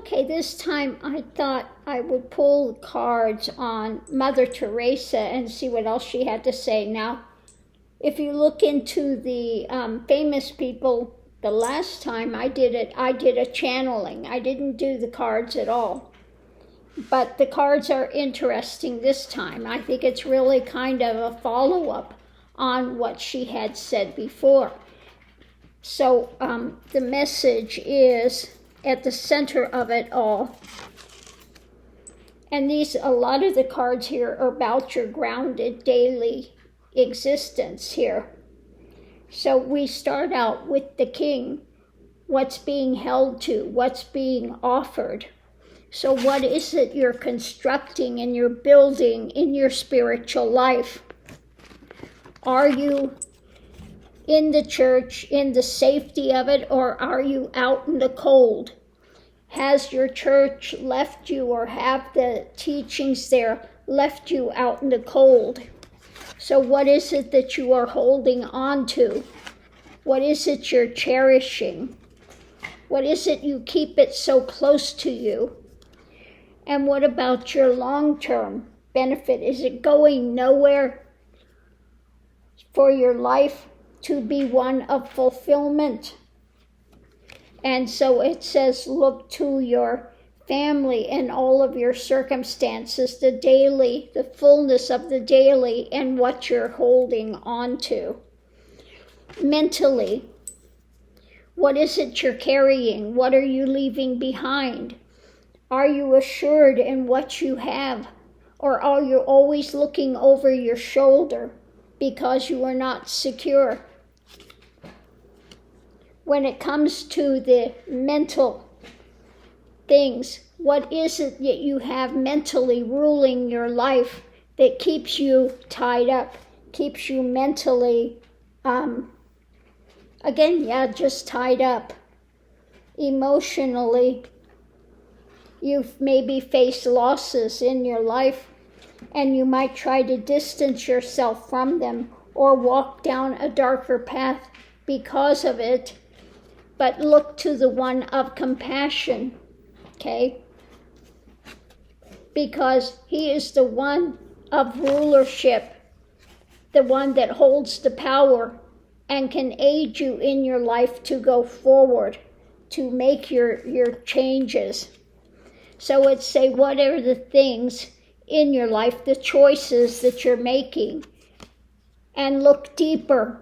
Okay, this time I thought I would pull cards on Mother Theresa and see what else she had to say. Now, if you look into the famous people, the last time I did a channeling. I didn't do the cards at all. But the cards are interesting this time. I think it's really kind of a follow-up on what she had said before. So the message is at the center of it all. And a lot of the cards here are about your grounded daily existence here. So we start out with the king, what's being held to, what's being offered. So what is it you're constructing and you're building in your spiritual life? Are you in the church, in the safety of it, or are you out in the cold? Has your church left you, or have the teachings there left you out in the cold? So what is it that you are holding on to? What is it you're cherishing? What is it you keep it so close to you? And what about your long-term benefit? Is it going nowhere for your life to be one of fulfillment? And so it says, look to your family and all of your circumstances, the daily, the fullness of the daily, and what you're holding on to. Mentally, what is it you're carrying? What are you leaving behind? Are you assured in what you have? Or are you always looking over your shoulder because you are not secure? When it comes to the mental things, what is it that you have mentally ruling your life that keeps you tied up, keeps you mentally, just tied up? Emotionally, you've maybe faced losses in your life, and you might try to distance yourself from them or walk down a darker path because of it. But look to the one of compassion, okay? Because he is the one of rulership, the one that holds the power and can aid you in your life to go forward, to make your changes. So it's say, what are the things in your life, the choices that you're making? And look deeper,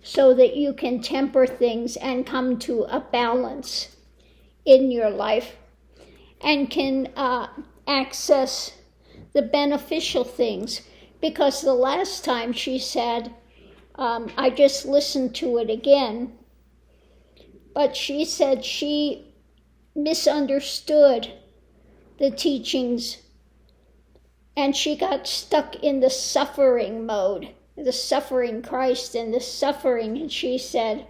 so that you can temper things and come to a balance in your life and can access the beneficial things. Because the last time she said, I just listened to it again, but she said she misunderstood the teachings and she got stuck in the suffering mode, the suffering Christ and the suffering. And she said,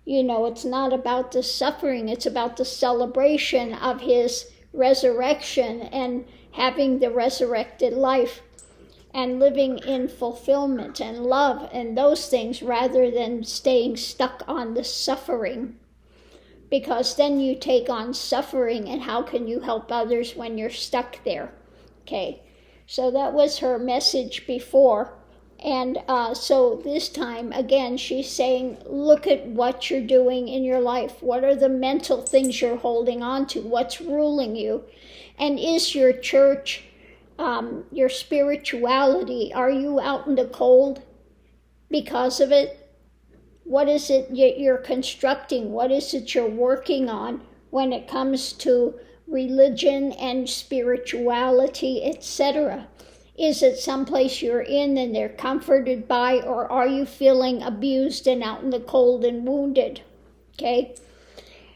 it's not about the suffering, it's about the celebration of his resurrection and having the resurrected life and living in fulfillment and love and those things, rather than staying stuck on the suffering. Because then you take on suffering, and how can you help others when you're stuck there? Okay, so that was her message before. And so this time, again, she's saying, look at what you're doing in your life. What are the mental things you're holding on to? What's ruling you? And is your church, your spirituality, are you out in the cold because of it? What is it you're constructing? What is it you're working on when it comes to religion and spirituality, etc.? Is it someplace you're in and they're comforted by, or are you feeling abused and out in the cold and wounded? Okay?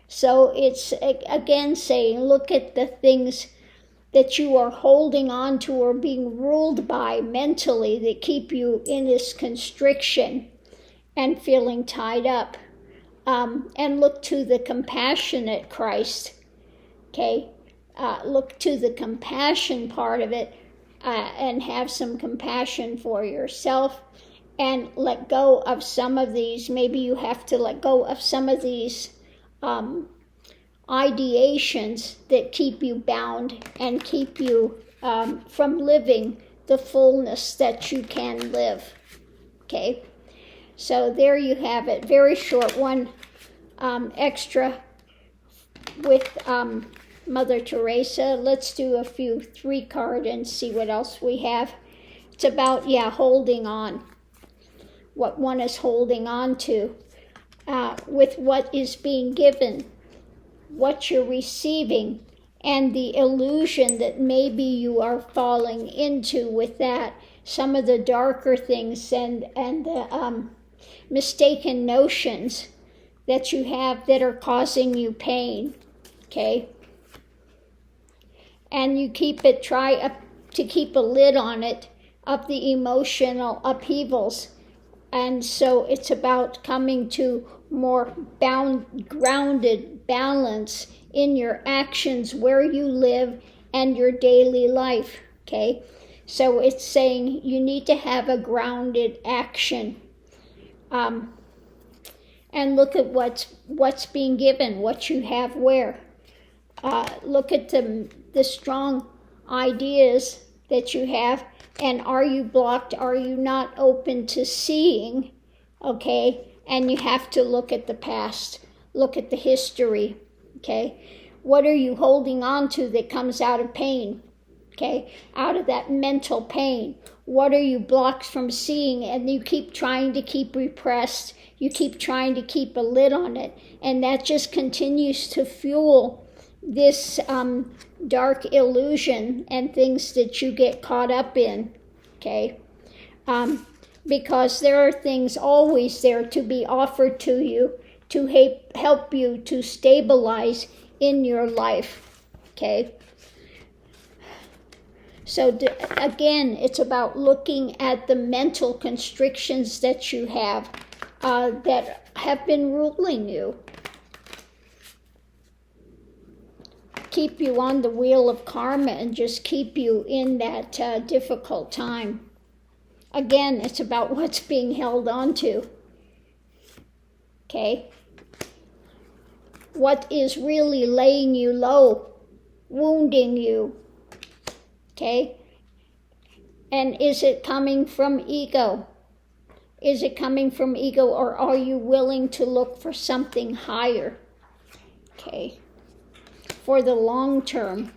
So it's, again, saying, look at the things that you are holding on to or being ruled by mentally that keep you in this constriction and feeling tied up. And look to the compassionate Christ. Okay? Look to the compassion part of it. And have some compassion for yourself and let go of some of these. Maybe you have to let go of some of these ideations that keep you bound and keep you from living the fullness that you can live. Okay, so there you have it. Very short one, extra with Mother Theresa. Let's do a few 3-card and see what else we have. It's about, holding on. What one is holding on to with what is being given, what you're receiving, and the illusion that maybe you are falling into with that. Some of the darker things and the mistaken notions that you have that are causing you pain. Okay? And you try to keep a lid on it of the emotional upheavals. And so it's about coming to more grounded balance in your actions, where you live, and your daily life. Okay? So it's saying you need to have a grounded action. And look at what's being given, what you have where. Look at the strong ideas that you have, and are you blocked? Are you not open to seeing? Okay, and you have to look at the past, look at the history. Okay, what are you holding on to that comes out of pain? Okay, out of that mental pain. What are you blocked from seeing, and you keep trying to keep repressed? You keep trying to keep a lid on it, and that just continues to fuel this dark illusion and things that you get caught up in. Okay, because there are things always there to be offered to you to help you to stabilize in your life. Okay. So again, it's about looking at the mental constrictions that you have that have been ruling you. Keep you on the wheel of karma and just keep you in that difficult time. Again, it's about what's being held on to. Okay? What is really laying you low, wounding you? Okay? And is it coming from ego? Is it coming from ego, or are you willing to look for something higher? Okay? For the long term.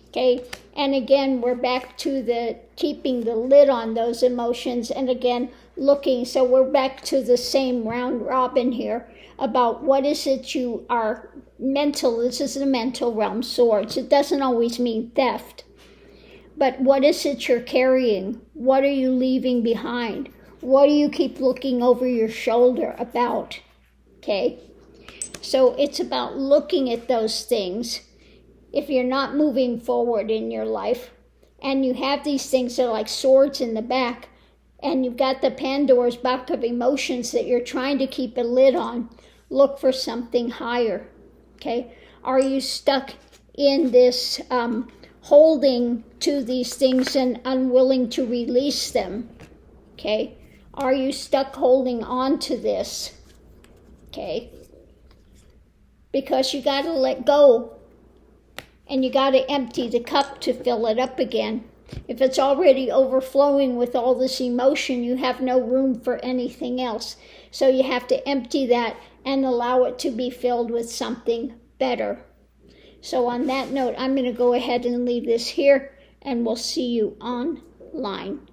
Okay? And again, we're back to the keeping the lid on those emotions, and again, looking. So we're back to the same round robin here about what is it you are mental. This is the mental realm, swords. It doesn't always mean theft. But what is it you're carrying? What are you leaving behind? What do you keep looking over your shoulder about? Okay? So it's about looking at those things. If you're not moving forward in your life, and you have these things that are like swords in the back, and you've got the Pandora's box of emotions that you're trying to keep a lid on, look for something higher. Okay? Are you stuck in this holding to these things and unwilling to release them? Okay? Are you stuck holding on to this? Okay? Because you got to let go, and you got to empty the cup to fill it up again. If it's already overflowing with all this emotion, you have no room for anything else. So you have to empty that and allow it to be filled with something better. So on that note, I'm going to go ahead and leave this here, and we'll see you online.